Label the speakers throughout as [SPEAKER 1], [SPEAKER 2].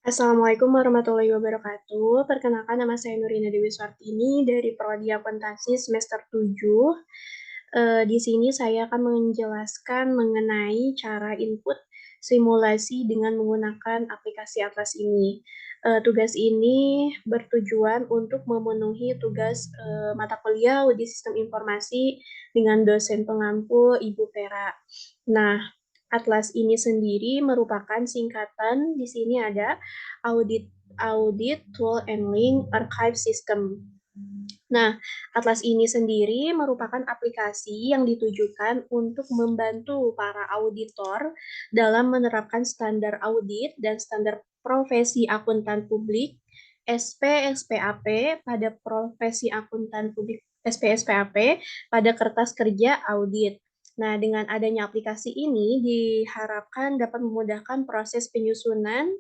[SPEAKER 1] Assalamualaikum warahmatullahi wabarakatuh. Perkenalkan nama saya Nurina Dewi Sartini dari Prodi Akuntansi semester 7. Di sini saya akan menjelaskan mengenai cara input simulasi dengan menggunakan aplikasi Atlas ini. Tugas ini bertujuan untuk memenuhi tugas mata kuliah Audit Sistem Informasi dengan dosen pengampu Ibu Vera. Nah, Atlas ini sendiri merupakan singkatan, di sini ada Audit Audit Tool and Link Archive System. Nah, Atlas ini sendiri merupakan aplikasi yang ditujukan untuk membantu para auditor dalam menerapkan standar audit dan standar profesi akuntan publik SP-SPAP pada profesi akuntan publik SP-SPAP pada kertas kerja audit. Nah, dengan adanya aplikasi ini diharapkan dapat memudahkan proses penyusunan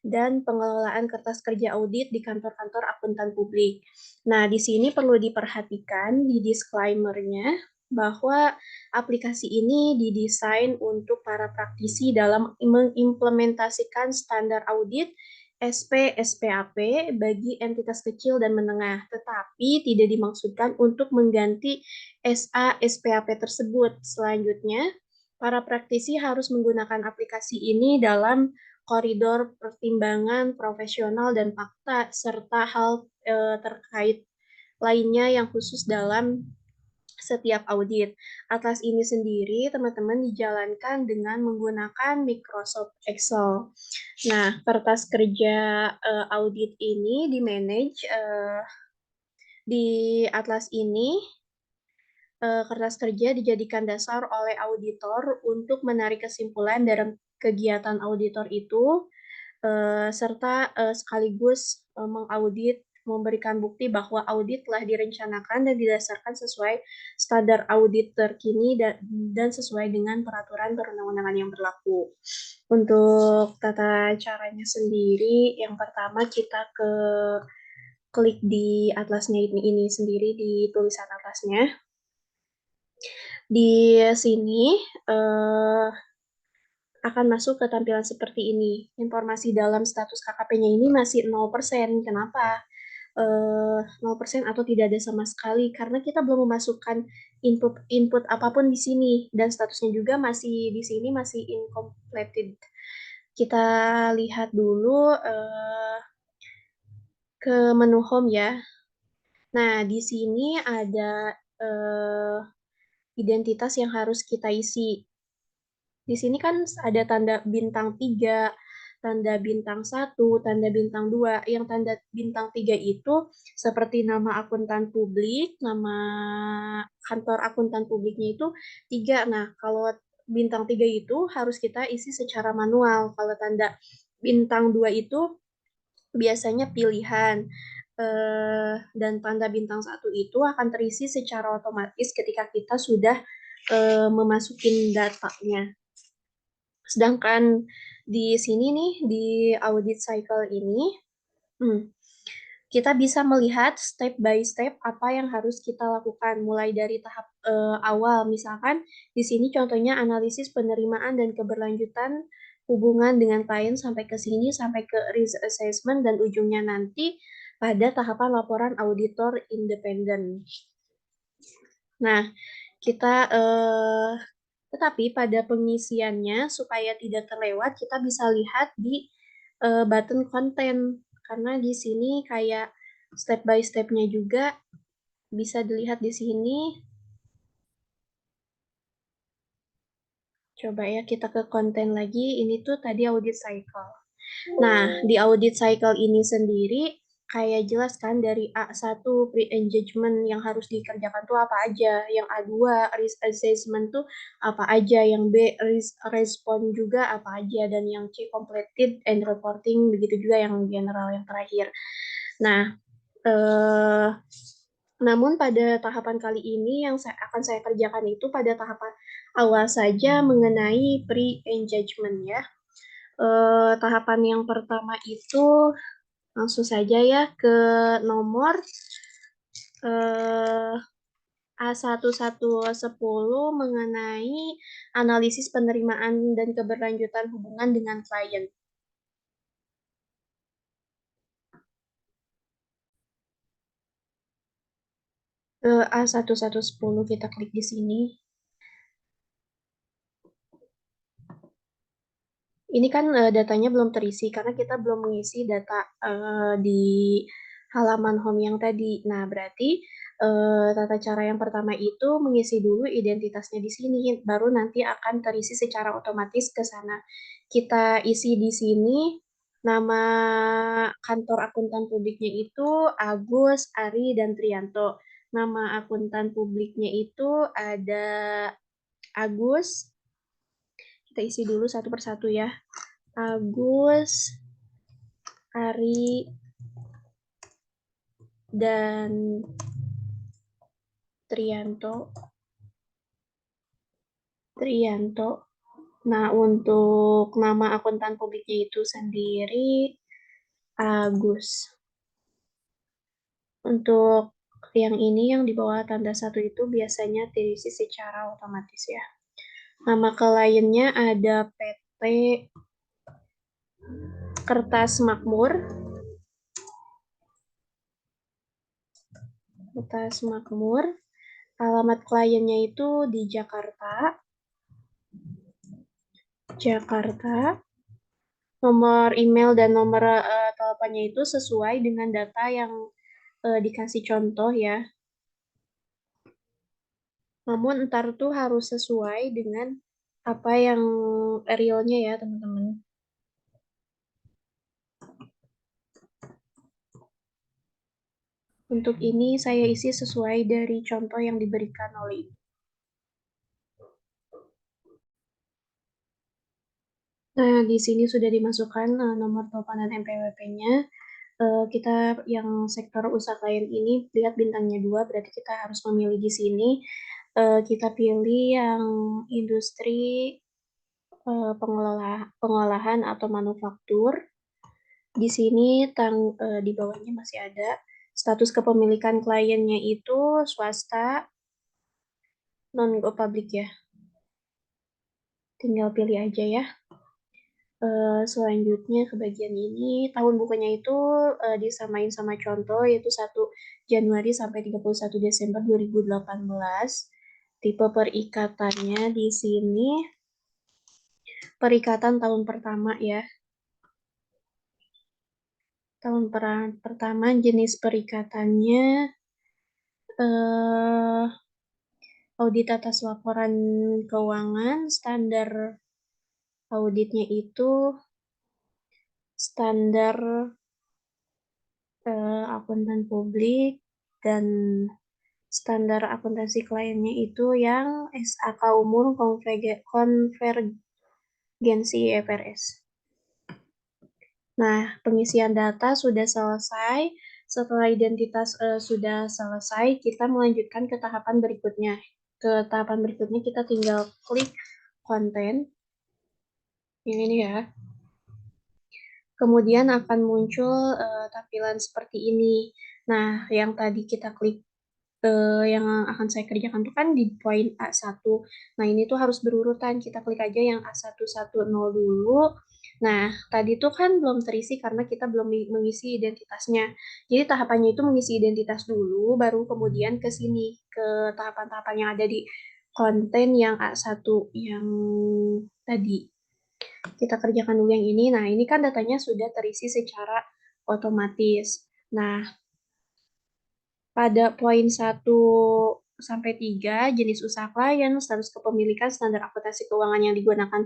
[SPEAKER 1] dan pengelolaan kertas kerja audit di kantor-kantor akuntan publik. Nah, di sini perlu diperhatikan di disclaimer-nya bahwa aplikasi ini didesain untuk para praktisi dalam mengimplementasikan standar audit SP-SPAP bagi entitas kecil dan menengah, tetapi tidak dimaksudkan untuk mengganti SA-SPAP tersebut. Selanjutnya, para praktisi harus menggunakan aplikasi ini dalam koridor pertimbangan profesional dan fakta, serta hal terkait lainnya yang khusus dalam setiap audit. Atlas ini sendiri, teman-teman, dijalankan dengan menggunakan Microsoft Excel. Nah, kertas kerja audit ini di-manage di Atlas ini. Kertas kerja dijadikan dasar oleh auditor untuk menarik kesimpulan dalam kegiatan auditor itu, serta sekaligus mengaudit, memberikan bukti bahwa audit telah direncanakan dan didasarkan sesuai standar audit terkini dan sesuai dengan peraturan perundang-undangan yang berlaku. Untuk tata caranya sendiri, yang pertama kita klik di atlasnya ini sendiri, di tulisan atlasnya. Di sini akan masuk ke tampilan seperti ini. Informasi dalam status KKP-nya ini masih 0%. Kenapa? 0% atau tidak ada sama sekali karena kita belum memasukkan input apapun di sini dan statusnya juga masih di sini masih incompleted. Kita lihat dulu ke menu home ya. Nah, di sini ada identitas yang harus kita isi. Di sini kan ada tanda bintang 3, tanda bintang 1, tanda bintang 2. Yang tanda bintang 3 itu seperti nama akuntan publik, nama kantor akuntan publiknya itu 3. Nah, kalau bintang 3 itu harus kita isi secara manual. Kalau tanda bintang 2 itu biasanya pilihan. Dan tanda bintang 1 itu akan terisi secara otomatis ketika kita sudah memasukin datanya. Sedangkan di sini nih, di audit cycle ini, kita bisa melihat step by step apa yang harus kita lakukan, mulai dari tahap awal. Misalkan di sini contohnya analisis penerimaan dan keberlanjutan hubungan dengan klien sampai ke sini, sampai ke risk assessment, dan ujungnya nanti pada tahapan laporan auditor independen. Nah, kita tetapi pada pengisiannya supaya tidak terlewat kita bisa lihat di button konten karena di sini kayak step by step-nya juga bisa dilihat di sini. Coba ya kita ke konten lagi. Ini tuh tadi audit cycle. Nah, di audit cycle ini sendiri kayak jelas kan dari A1 pre-engagement yang harus dikerjakan tuh apa aja, yang A2 risk assessment tuh apa aja, yang B risk response juga apa aja, dan yang C completed and reporting, begitu juga yang general yang terakhir. Nah, namun pada tahapan kali ini yang akan saya kerjakan itu pada tahapan awal saja mengenai pre-engagement ya. Tahapan yang pertama itu langsung saja ya ke nomor A1110 mengenai analisis penerimaan dan keberlanjutan hubungan dengan klien. A1110 kita klik di sini. Ini kan datanya belum terisi karena kita belum mengisi data di halaman home yang tadi. Nah, berarti tata cara yang pertama itu mengisi dulu identitasnya di sini, baru nanti akan terisi secara otomatis ke sana. Kita isi di sini nama kantor akuntan publiknya itu Agus, Ari, dan Trianto. Nama akuntan publiknya itu ada Agus. Kita isi dulu satu persatu ya. Agus, Ari, dan Trianto. Trianto. Nah, untuk nama akuntan publiknya itu sendiri Agus. Untuk yang ini yang di bawah tanda satu itu biasanya diisi secara otomatis ya. Nama kliennya ada PT Kertas Makmur. Kertas Makmur. Alamat kliennya itu di Jakarta. Jakarta. Nomor email dan nomor teleponnya itu sesuai dengan data yang dikasih contoh ya. Namun ntar tuh harus sesuai dengan apa yang realnya ya teman-teman. Untuk ini saya isi sesuai dari contoh yang diberikan oleh Ibu. Nah, di sini sudah dimasukkan nomor telepon dan NPWP-nya. Kita yang sektor usaha klien ini lihat bintangnya 2, berarti kita harus memilih di sini. Kita pilih yang industri pengolahan atau manufaktur. Di sini di bawahnya masih ada status kepemilikan kliennya itu swasta, non-go public ya. Tinggal pilih aja ya. Selanjutnya ke bagian ini, tahun bukunya itu disamain sama contoh, yaitu 1 Januari sampai 31 Desember 2018. Tipe perikatannya di sini perikatan tahun pertama ya. Tahun pertama jenis perikatannya audit atas laporan keuangan, standar auditnya itu standar akuntan publik, dan standar akuntansi kliennya itu yang SAK umum konvergensi IFRS. Nah, pengisian data sudah selesai. Setelah identitas sudah selesai, kita melanjutkan ke tahapan berikutnya. Ke tahapan berikutnya kita tinggal klik konten. Ini nih ya. Kemudian akan muncul tampilan seperti ini. Nah, yang tadi kita klik yang akan saya kerjakan itu kan di poin A1. Nah, ini tuh harus berurutan. Kita klik aja yang A110 dulu. Nah, tadi tuh kan belum terisi karena kita belum mengisi identitasnya. Jadi tahapannya itu mengisi identitas dulu, baru kemudian ke sini, ke tahapan-tahapan yang ada di konten yang A1 yang tadi. Kita kerjakan dulu yang ini. Nah, ini kan datanya sudah terisi secara otomatis. Nah, pada poin 1 sampai 3, jenis usaha klien, status kepemilikan, standar akuntansi keuangan yang digunakan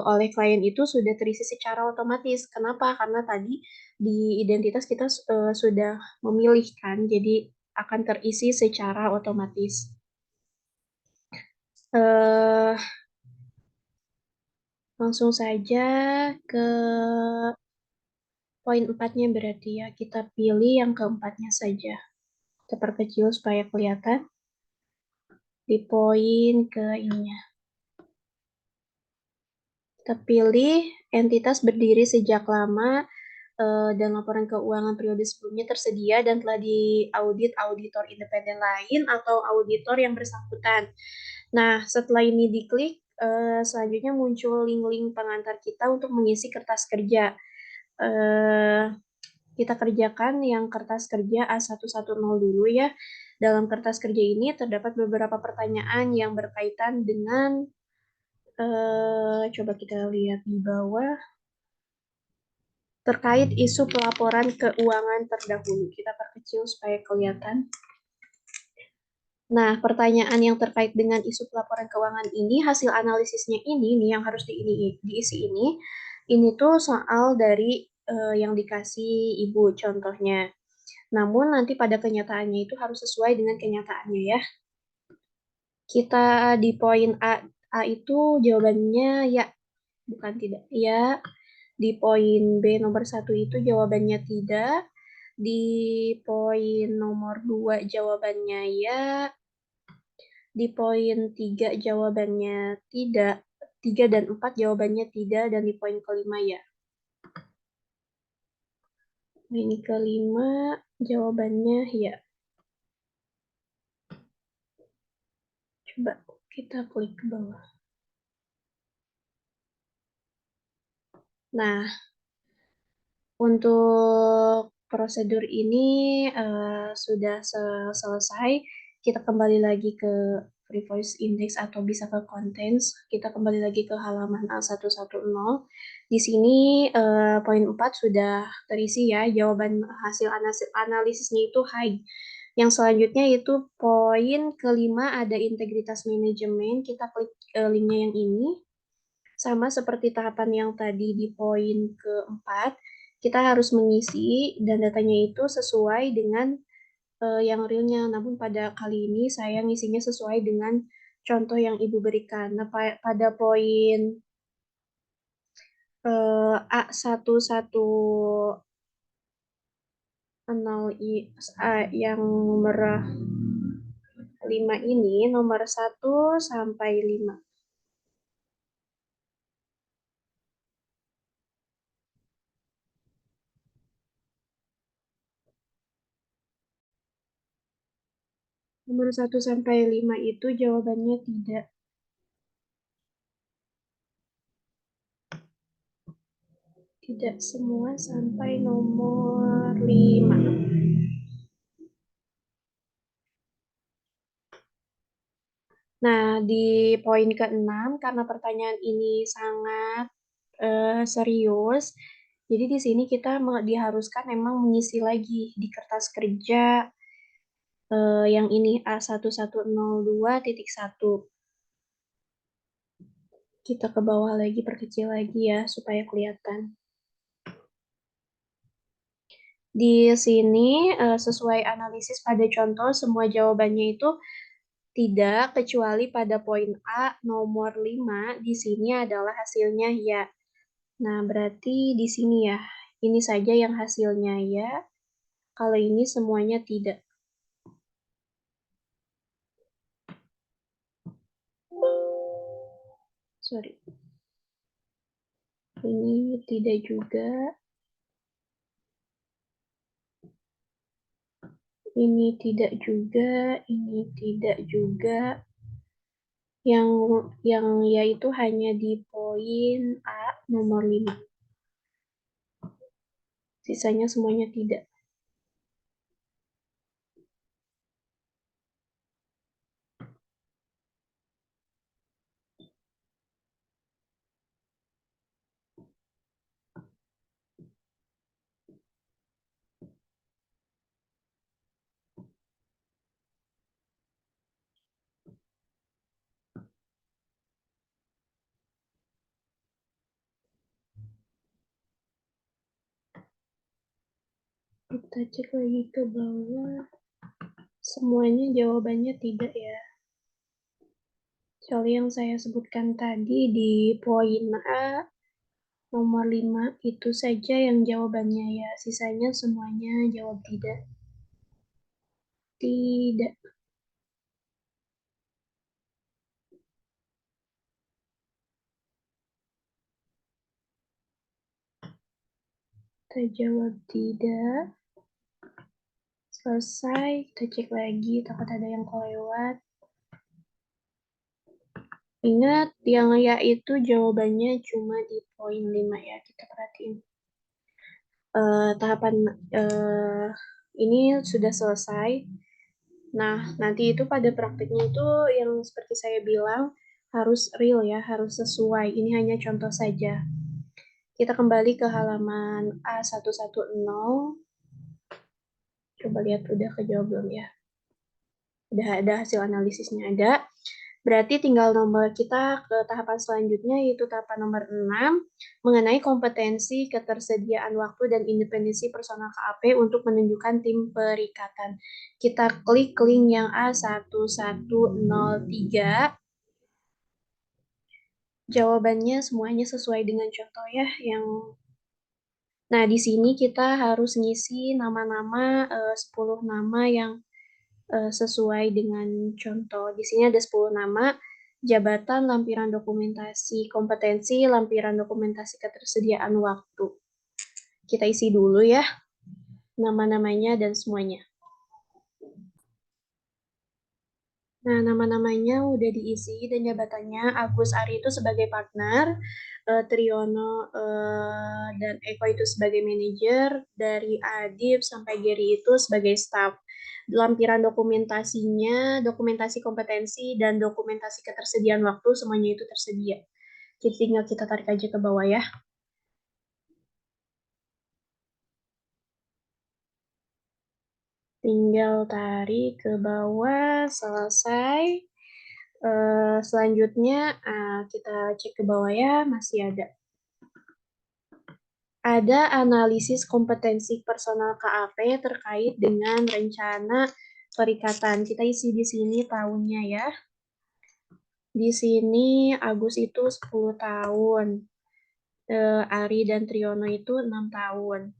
[SPEAKER 1] oleh klien itu sudah terisi secara otomatis. Kenapa? Karena tadi di identitas kita sudah memilih kan, jadi akan terisi secara otomatis. Eh, Langsung saja ke poin 4-nya berarti ya. Kita pilih yang keempatnya saja. Kita perkecil supaya kelihatan. Di poin ke ininya. Kita pilih entitas berdiri sejak lama dan laporan keuangan periode sebelumnya tersedia dan telah diaudit auditor independen lain atau auditor yang bersangkutan. Nah, setelah ini diklik, selanjutnya muncul link-link pengantar kita untuk mengisi kertas kerja. Kita kerjakan yang kertas kerja A110 dulu ya. Dalam kertas kerja ini terdapat beberapa pertanyaan yang berkaitan dengan, coba kita lihat di bawah, terkait isu pelaporan keuangan terdahulu. Kita perkecil supaya kelihatan. Nah, pertanyaan yang terkait dengan isu pelaporan keuangan ini, hasil analisisnya ini nih yang harus diisi ini tuh soal dari yang dikasih Ibu contohnya. Namun nanti pada kenyataannya itu harus sesuai dengan kenyataannya ya. Kita di poin A itu jawabannya ya, bukan tidak. Ya, di poin B nomor 1 itu jawabannya tidak. Di poin nomor 2 jawabannya ya. Di poin 3 jawabannya tidak. 3 dan 4 jawabannya tidak. Dan di poin kelima ya. Ini kelima jawabannya ya. Coba kita klik ke bawah. Nah, untuk prosedur ini sudah selesai. Kita kembali lagi ke Free Voice Index atau bisa ke Contents. Kita kembali lagi ke halaman A110. Di sini poin 4 sudah terisi ya. Jawaban hasil analisisnya itu high. Yang selanjutnya itu poin kelima ada integritas manajemen. Kita klik linknya yang ini. Sama seperti tahapan yang tadi di poin keempat, kita harus mengisi dan datanya itu sesuai dengan yang realnya. Namun pada kali ini saya ngisinya sesuai dengan contoh yang Ibu berikan. Nah, pada poin A11 yang nomor 5 ini, nomor 1 sampai 5. Nomor 1 sampai 5 itu jawabannya tidak. Tidak semua sampai nomor 5. Nah, di poin ke-6, karena pertanyaan ini sangat serius, jadi di sini kita diharuskan memang mengisi lagi di kertas kerja yang ini A1102.1. Kita ke bawah lagi, perkecil lagi ya, supaya kelihatan. Di sini sesuai analisis pada contoh, semua jawabannya itu tidak, kecuali pada poin A nomor 5, di sini adalah hasilnya ya. Nah, berarti di sini ya, ini saja yang hasilnya ya. Kalau ini semuanya tidak. Sorry. Ini tidak juga. Ini tidak juga. Ini tidak juga. Yang yaitu hanya di poin A nomor 5. Sisanya semuanya tidak. Kita cek lagi ke bawah. Semuanya jawabannya tidak ya. Soal yang saya sebutkan tadi di poin A nomor 5 itu saja yang jawabannya ya. Sisanya semuanya jawab tidak. Tidak. Kita jawab tidak. Selesai. Kita cek lagi takut ada yang kelewat. Ingat, yang ya itu jawabannya cuma di poin 5 ya. Kita perhatiin. Tahapan ini sudah selesai. Nah, nanti itu pada praktiknya itu yang seperti saya bilang harus real ya, harus sesuai. Ini hanya contoh saja. Kita kembali ke halaman A110. Coba lihat udah kejawab belum ya? Udah ada hasil analisisnya ada. Berarti tinggal nomor kita ke tahapan selanjutnya yaitu tahapan nomor 6 mengenai kompetensi ketersediaan waktu dan independensi personal KAP untuk menunjukkan tim perikatan. Kita klik link yang A1103. Jawabannya semuanya sesuai dengan contoh ya yang Nah, di sini kita harus ngisi nama-nama 10 nama yang sesuai dengan contoh. Di sini ada 10 nama, jabatan, lampiran dokumentasi kompetensi, lampiran dokumentasi ketersediaan waktu. Kita isi dulu ya, nama-namanya dan semuanya. Nah, nama-namanya udah diisi dan jabatannya Agus Ari itu sebagai partner, Triyono dan Eko itu sebagai manajer, dari Adib sampai Gary itu sebagai staff. Lampiran dokumentasinya, dokumentasi kompetensi, dan dokumentasi ketersediaan waktu semuanya itu tersedia. Jadi tinggal kita tarik aja ke bawah ya. Tinggal tarik ke bawah, selesai. Selanjutnya kita cek ke bawah ya, masih ada. Ada analisis kompetensi personal KAP terkait dengan rencana perikatan. Kita isi di sini tahunnya ya. Di sini Agus itu 10 tahun. Ari dan Triyono itu 6 tahun.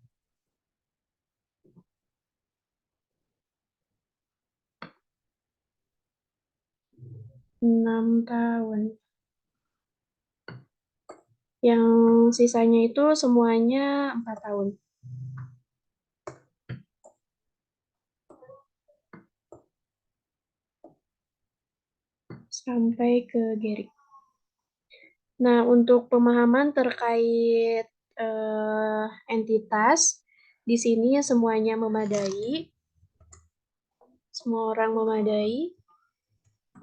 [SPEAKER 1] 6 tahun. Yang sisanya itu semuanya 4 tahun. Sampai ke Gary. Nah, untuk pemahaman terkait entitas, di sini semuanya memadai. Semua orang memadai.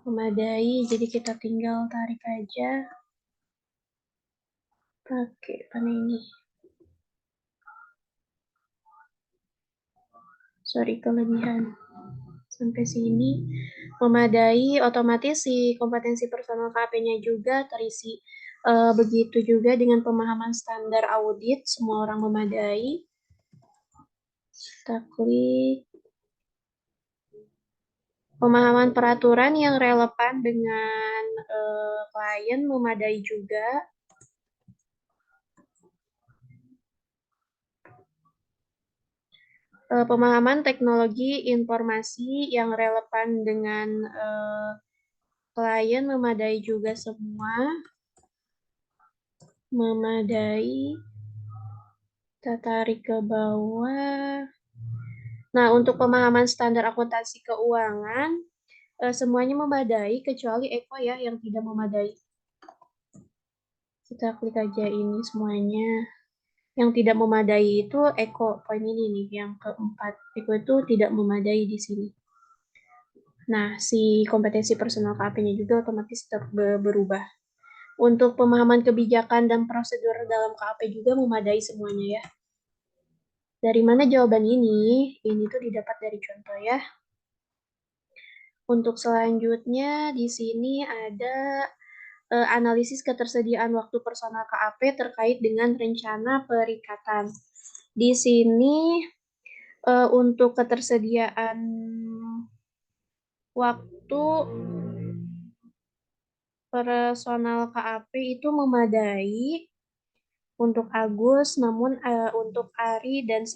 [SPEAKER 1] Memadai, jadi kita tinggal tarik aja. Pakai mana ini? Sorry, kelebihan. Sampai sini. Memadai, otomatis si kompetensi personal KP-nya juga terisi. Begitu juga dengan pemahaman standar audit, semua orang memadai. Kita klik. Pemahaman peraturan yang relevan dengan klien memadai juga. Pemahaman teknologi informasi yang relevan dengan klien memadai juga semua. Memadai. Kita tarik ke bawah. Nah, untuk pemahaman standar akuntansi keuangan, semuanya memadai kecuali Eko ya yang tidak memadai. Kita klik aja ini semuanya. Yang tidak memadai itu Eko, poin ini nih, yang keempat. Eko itu tidak memadai di sini. Nah, si kompetensi personal KAP-nya juga otomatis berubah. Untuk pemahaman kebijakan dan prosedur dalam KAP juga memadai semuanya ya. Dari mana jawaban ini? Ini tuh didapat dari contoh ya. Untuk selanjutnya di sini ada analisis ketersediaan waktu personal KAP terkait dengan rencana perikatan. Di sini untuk ketersediaan waktu personal KAP itu memadai untuk Agus, namun untuk Ari dan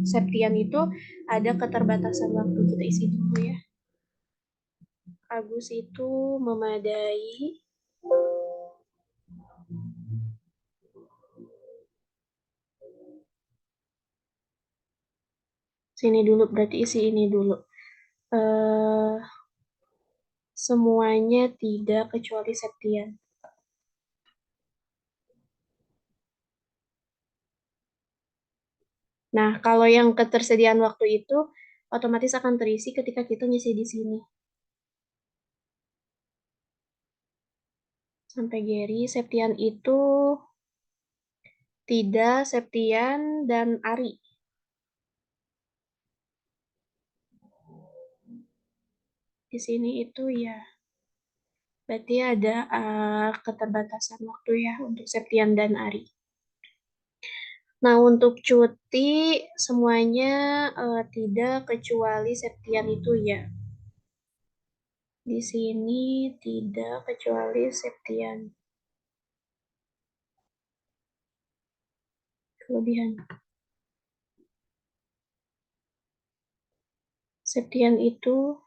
[SPEAKER 1] Septian itu ada keterbatasan waktu. Kita isi dulu ya. Agus itu memadai. Sini dulu, berarti isi ini dulu. Semuanya tidak kecuali Septian. Nah, kalau yang ketersediaan waktu itu otomatis akan terisi ketika kita ngisi di sini. Sampai Gary, Septian itu tidak, Septian, dan Ari. Di sini itu ya, berarti ada keterbatasan waktu ya untuk Septian dan Ari. Nah, untuk cuti semuanya tidak kecuali Septian itu ya. Di sini tidak kecuali Septian. Kelebihan. Septian itu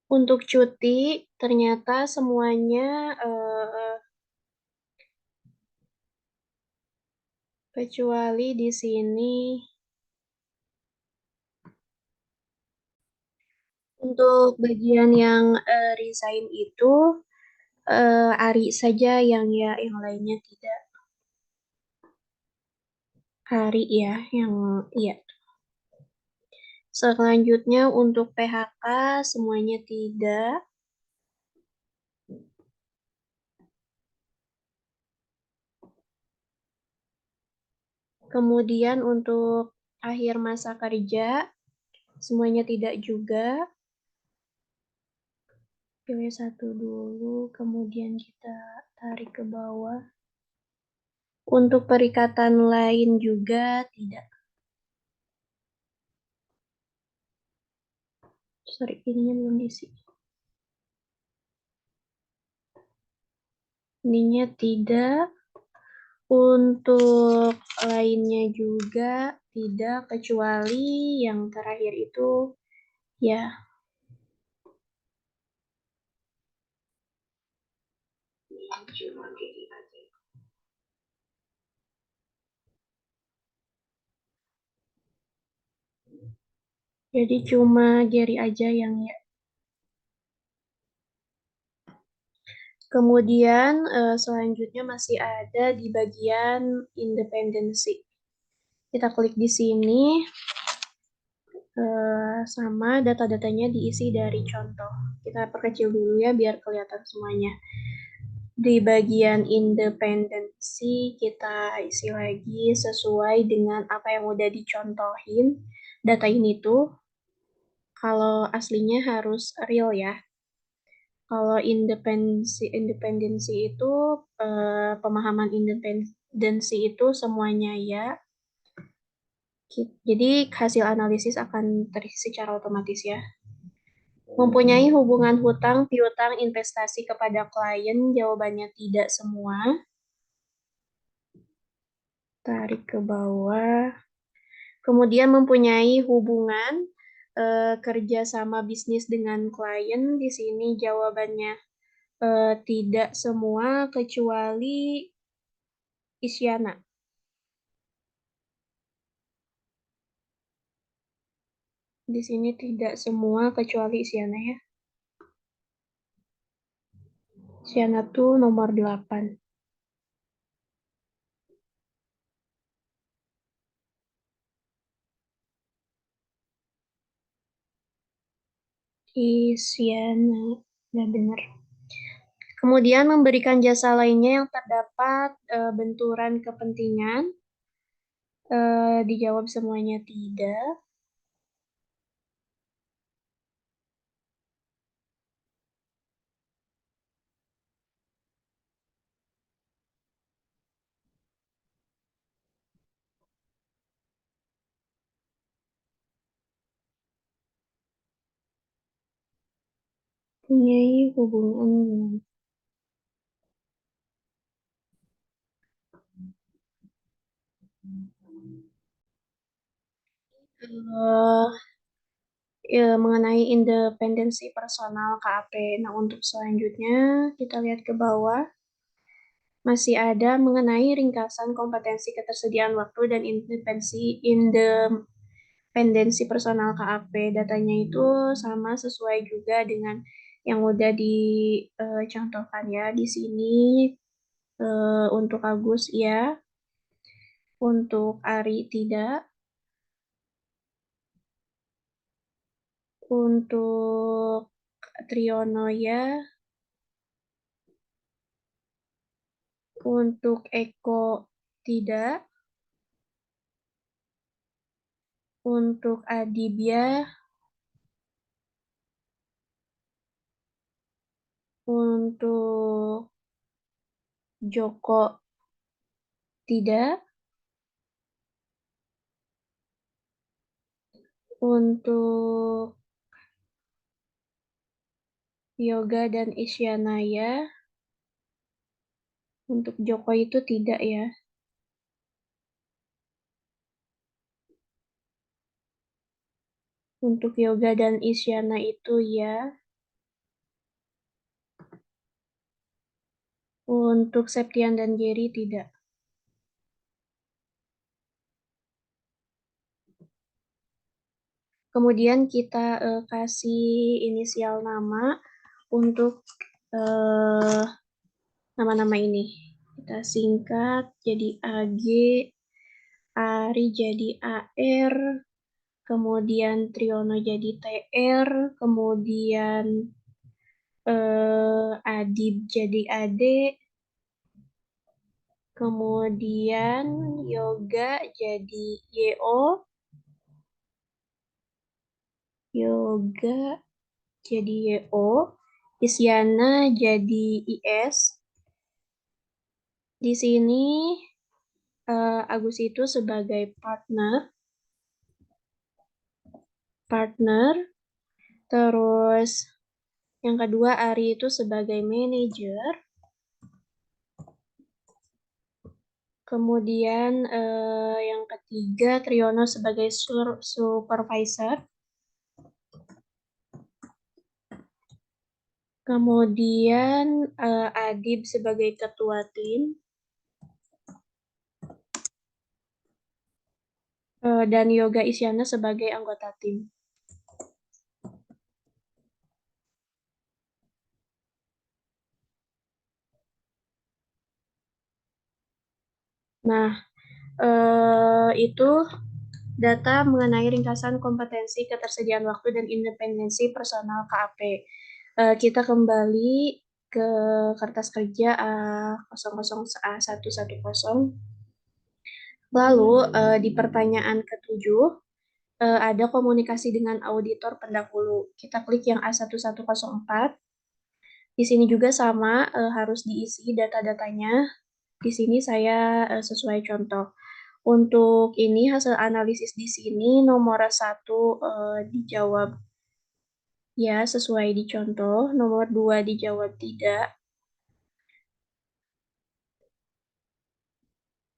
[SPEAKER 1] untuk cuti ternyata semuanya kecuali di sini. Untuk bagian yang resign itu Ari saja yang ya, yang lainnya tidak. Ari ya, yang iya. Selanjutnya untuk PHK semuanya tidak. Kemudian untuk akhir masa kerja semuanya tidak juga. Pilih satu dulu, kemudian kita tarik ke bawah. Untuk perikatan lain juga tidak. Sorry, ininya belum diisi. Ininya tidak. Untuk lainnya juga tidak, kecuali yang terakhir itu ya. Jadi cuma Gary aja yang ya. Kemudian selanjutnya masih ada di bagian independensi. Kita klik di sini, sama data-datanya diisi dari contoh. Kita perkecil dulu ya biar kelihatan semuanya. Di bagian independensi kita isi lagi sesuai dengan apa yang udah dicontohin. Data ini tuh kalau aslinya harus real ya. Kalau independensi itu pemahaman independensi itu semuanya ya. Jadi hasil analisis akan terisi secara otomatis ya. Mempunyai hubungan hutang piutang investasi kepada klien, jawabannya tidak semua. Tarik ke bawah. Kemudian mempunyai hubungan kerja sama bisnis dengan klien, di sini jawabannya tidak semua kecuali Isyana. Di sini tidak semua kecuali Isyana ya. Isyana tuh nomor 8. Isyana, nggak benar. Kemudian memberikan jasa lainnya yang terdapat benturan kepentingan, dijawab semuanya tidak. Punyai hubungan dengan eh, ya, mengenai independensi personal KAP. Nah, untuk selanjutnya kita lihat ke bawah. Masih ada mengenai ringkasan kompetensi ketersediaan waktu dan independensi personal KAP. Datanya itu sama sesuai juga dengan yang udah dicontohkan ya di sini untuk Agus ya. Untuk Ari tidak. Untuk Triono ya. Untuk Eko tidak. Untuk Adibya. Untuk Joko tidak. Untuk Yoga dan Isyana ya. Untuk Joko itu tidak ya. Untuk Yoga dan Isyana itu ya. Untuk Septian dan Jerry tidak. Kemudian kita kasih inisial nama untuk eh, nama-nama ini. Kita singkat jadi AG, Ari jadi AR, kemudian Triono jadi TR, kemudian Adib jadi AD, kemudian Yoga jadi YO, Yoga jadi YO, Isyana jadi IS. Di sini Agus itu sebagai partner, terus yang kedua Ari itu sebagai manajer, kemudian yang ketiga Triono sebagai supervisor, kemudian Adib sebagai ketua tim, dan Yoga Isyana sebagai anggota tim. Nah, itu data mengenai ringkasan kompetensi, ketersediaan waktu, dan independensi personal KAP. Kita kembali ke kertas kerja A00A110. Lalu di pertanyaan ketujuh ada komunikasi dengan auditor pendahulu. Kita klik yang A1104. Di sini juga sama harus diisi data-datanya. Di sini saya sesuai contoh. Untuk ini hasil analisis di sini nomor satu dijawab ya sesuai di contoh, nomor dua dijawab tidak.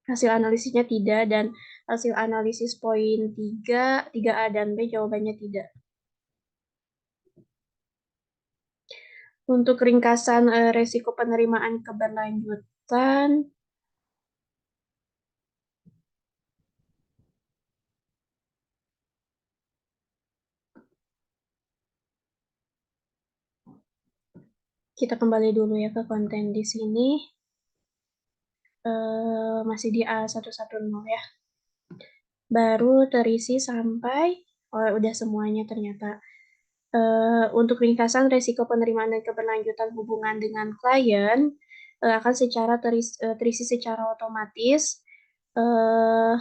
[SPEAKER 1] Hasil analisisnya tidak dan hasil analisis poin 3A dan B jawabannya tidak. Untuk ringkasan resiko penerimaan keberlanjutan, kita kembali dulu ya ke konten di sini. Masih di A110 ya. Baru terisi sampai, oh udah semuanya ternyata. Untuk ringkasan resiko penerimaan dan keberlanjutan hubungan dengan klien akan terisi secara otomatis eh,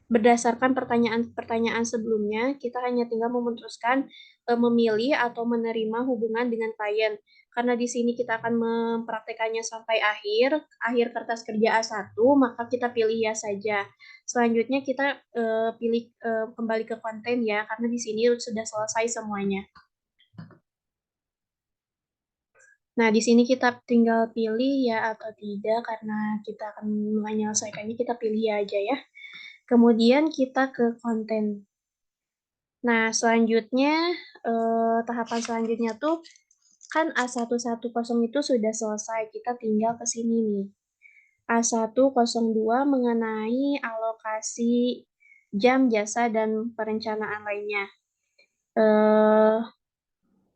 [SPEAKER 1] berdasarkan pertanyaan-pertanyaan sebelumnya. Kita hanya tinggal memutuskan memilih atau menerima hubungan dengan klien. Karena di sini kita akan mempraktekannya sampai akhir kertas kerja A1, maka kita pilih ya saja. Selanjutnya kita pilih kembali ke konten ya, karena di sini sudah selesai semuanya. Nah, di sini kita tinggal pilih ya atau tidak karena kita akan menyelesaikannya, kita pilih ya aja ya. Kemudian kita ke konten. Nah, selanjutnya tahapan selanjutnya tuh kan A110 itu sudah selesai, kita tinggal ke sini nih. A102 mengenai alokasi jam, jasa, dan perencanaan lainnya.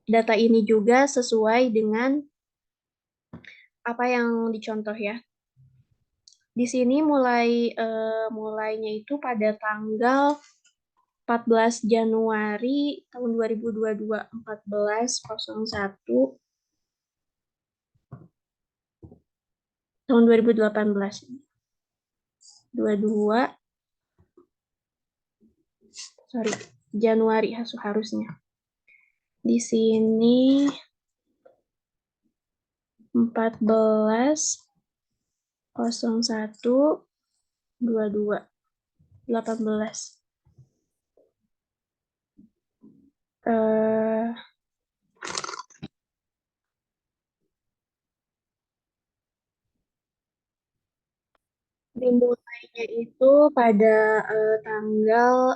[SPEAKER 1] Data ini juga sesuai dengan apa yang dicontoh ya. Di sini mulainya itu pada tanggal 14 Januari tahun 2022, 14.01 tahun 2018. 22, sorry, Januari harusnya. Di sini 14.01.22 18. eh Dimulainya itu pada tanggal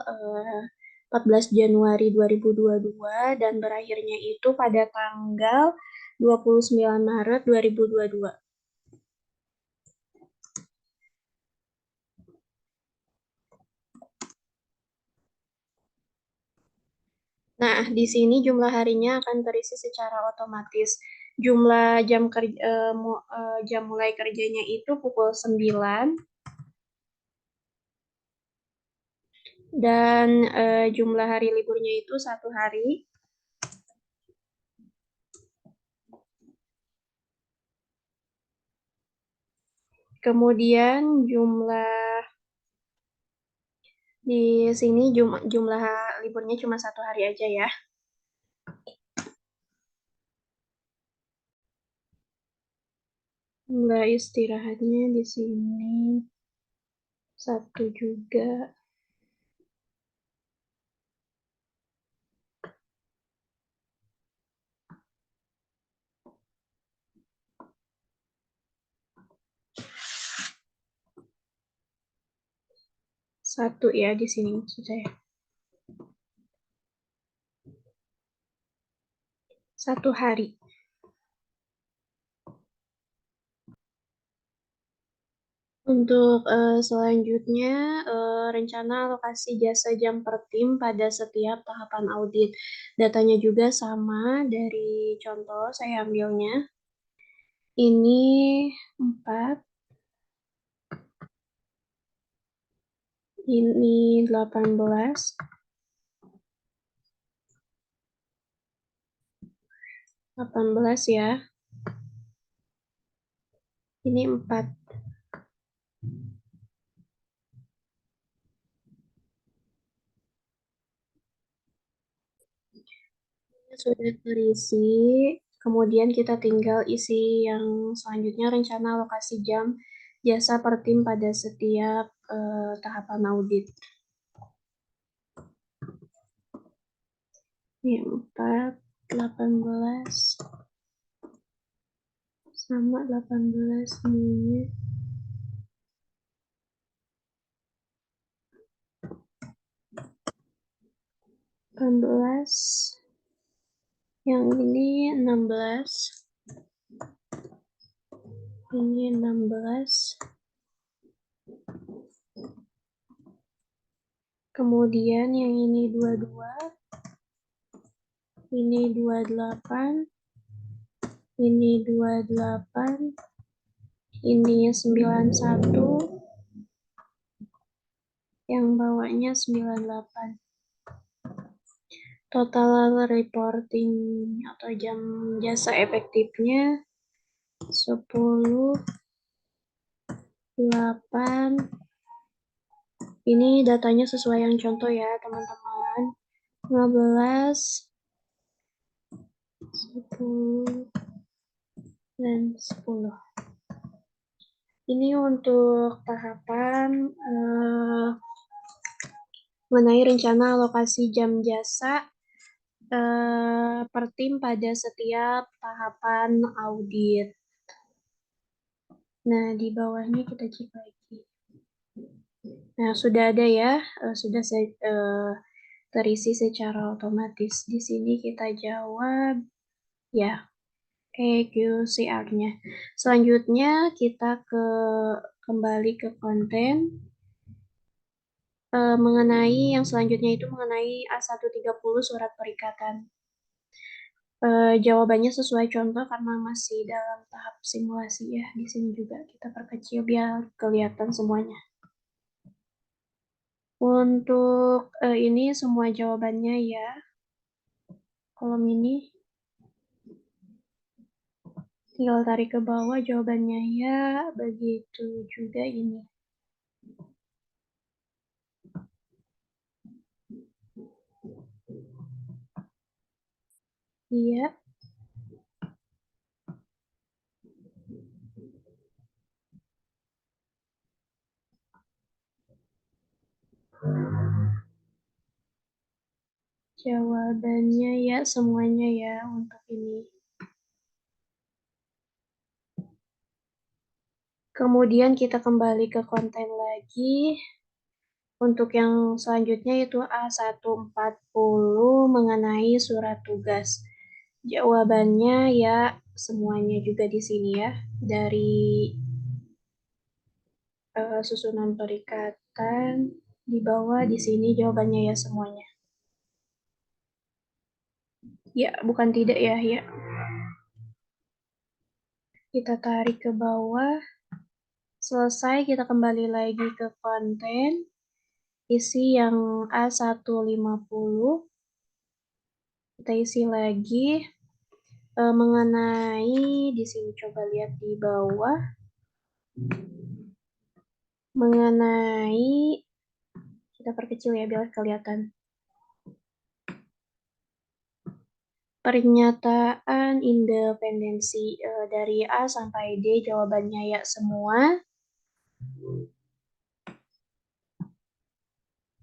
[SPEAKER 1] 14 Januari 2022 dan berakhirnya itu pada tanggal 29 Maret 2022. Nah, di sini jumlah harinya akan terisi secara otomatis. Jumlah jam mulai kerjanya itu pukul 9 dan jumlah hari liburnya itu 1 hari. Kemudian di sini jumlah liburnya cuma 1 hari aja ya. Jumlah istirahatnya di sini 1 juga. Satu ya di sini maksud saya. 1 hari. Untuk selanjutnya, rencana alokasi jasa jam per tim pada setiap tahapan audit. Datanya juga sama dari contoh saya ambilnya. Ini 4, ini 18, 18 ya. Ini 4. Sudah terisi, kemudian kita tinggal isi yang selanjutnya rencana alokasi jam jasa per tim pada setiap tahapan audit. Ini 4, 18, sama 18 ini. 18, yang ini 16, ini 16, kemudian yang ini 22, ini 28, ini 28, ini 91, yang bawahnya 98. Total reporting atau jam jasa efektifnya 10, 8. Ini datanya sesuai yang contoh ya, teman-teman. 15, 10, dan 10. Ini untuk tahapan mengenai rencana alokasi jam jasa per tim pada setiap tahapan audit. Nah, di bawahnya kita cek lagi. Nah, sudah ada ya, sudah terisi secara otomatis. Di sini kita jawab ya, EQCR-nya. Selanjutnya kita kembali ke konten. Mengenai yang selanjutnya itu mengenai A130 surat perikatan. Jawabannya sesuai contoh karena masih dalam tahap simulasi ya. Di sini juga kita perkecil biar kelihatan semuanya. Untuk ini semua jawabannya ya. Kolom ini tinggal tarik ke bawah jawabannya ya. Begitu juga ini. Iya. Jawabannya ya semuanya ya untuk ini. Kemudian kita kembali ke konten lagi. Untuk yang selanjutnya itu A140 mengenai surat tugas. Jawabannya ya semuanya juga di sini ya. Dari susunan perikatan di bawah di sini jawabannya ya semuanya. Ya, bukan tidak ya, ya. Kita tarik ke bawah. Selesai, kita kembali lagi ke konten. Isi yang A150. Kita isi lagi mengenai di sini coba lihat di bawah. Mengenai kita perkecil ya biar kelihatan. Pernyataan independensi dari A sampai D jawabannya ya semua.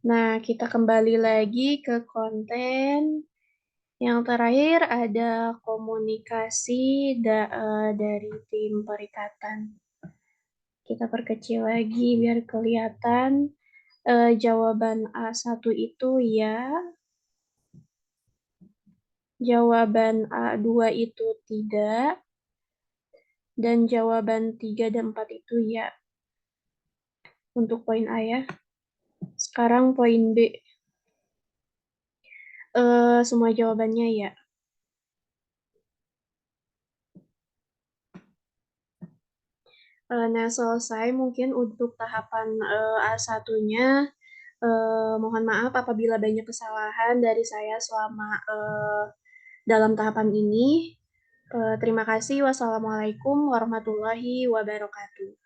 [SPEAKER 1] Nah, kita kembali lagi ke konten. Yang terakhir ada komunikasi dari tim perikatan. Kita perkecil lagi biar kelihatan. Jawaban A1 itu ya. Jawaban A2 itu tidak. Dan jawaban 3 dan 4 itu ya. Untuk poin A ya. Sekarang poin B. Semua jawabannya ya. Nah, selesai mungkin untuk tahapan A1-nya. Mohon maaf apabila banyak kesalahan dari saya selama dalam tahapan ini. Terima kasih. Wassalamualaikum warahmatullahi wabarakatuh.